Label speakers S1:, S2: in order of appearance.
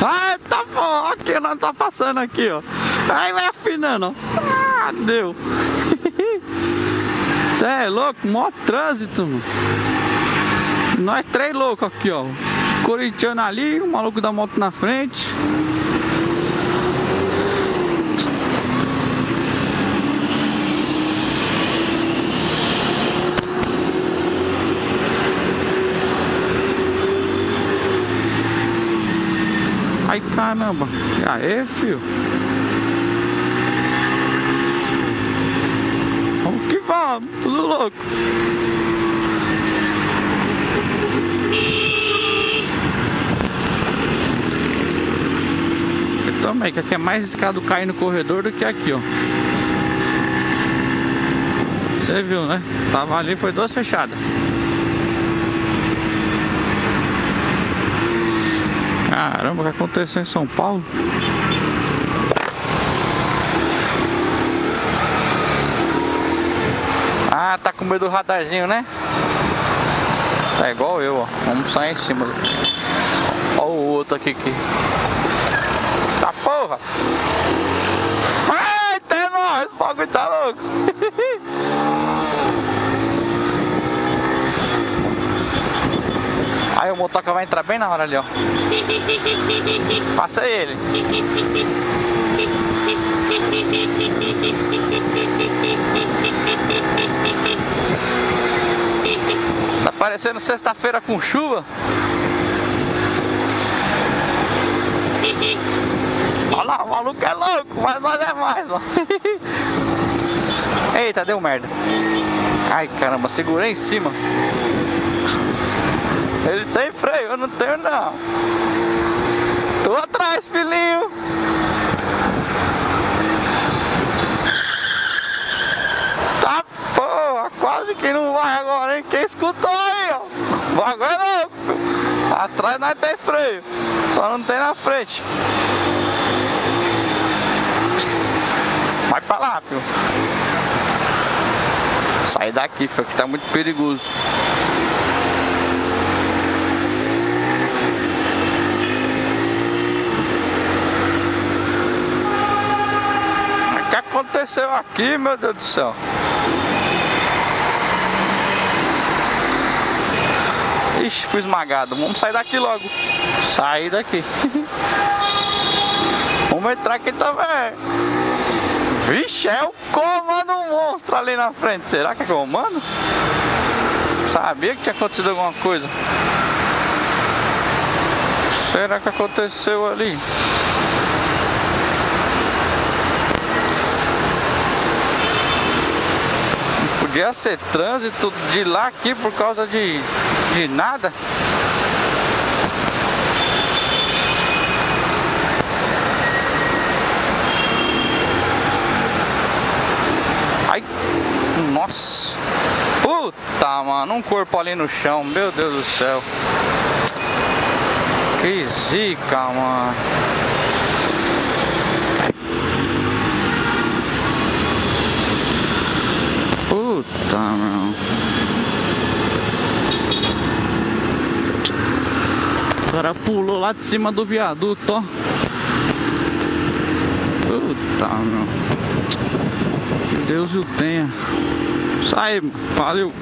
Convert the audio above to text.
S1: Ah, tá bom, aqui nós tá passando aqui, ó. Aí vai afinando, ó. Ah, deu. Cê é louco, mó trânsito, mano. Nós três loucos aqui, ó. Corintiano ali, o maluco da moto na frente. Ai, caramba. E aí, filho? Vamos que vamos, tudo louco. Eu também, que aqui é mais escado cair no corredor do que aqui, ó. Você viu, né? Tava ali, foi duas fechadas. Caramba, o que aconteceu em São Paulo? Ah, tá com medo do radarzinho, né? Tá igual eu, ó. Vamos sair em cima. Ó o outro aqui que... Tá porra! Eita, é nóis! O bagulho tá louco! Aí o motoca vai entrar bem na hora ali, ó. Passa ele. Tá parecendo sexta-feira com chuva. Olha lá, o maluco é louco, mas nós é mais, ó. Eita, deu merda. Ai, caramba, segurei em cima. Ele tem freio, eu não tenho não. Tô atrás, filhinho. Tá porra, quase que não vai agora, hein? Quem escutou aí, ó? O bagulho é louco. Atrás nós tem freio, só não tem na frente. Vai pra lá, filho. Sai daqui, filho, que tá muito perigoso. O que aconteceu aqui, meu Deus do céu? Ixi, fui esmagado. Vamos sair daqui logo. Sair daqui. Vamos entrar aqui também. Vixe, é o comando monstro ali na frente. Será que é comando? Sabia que tinha acontecido alguma coisa. Será que aconteceu ali? Podia ser trânsito de lá aqui por causa de nada. Ai, nossa. Puta, mano, um corpo ali no chão, meu Deus do céu. Que zica, mano. Puta, meu. O cara pulou lá de cima do viaduto, ó. Puta, meu. Deus o tenha. Sai, valeu.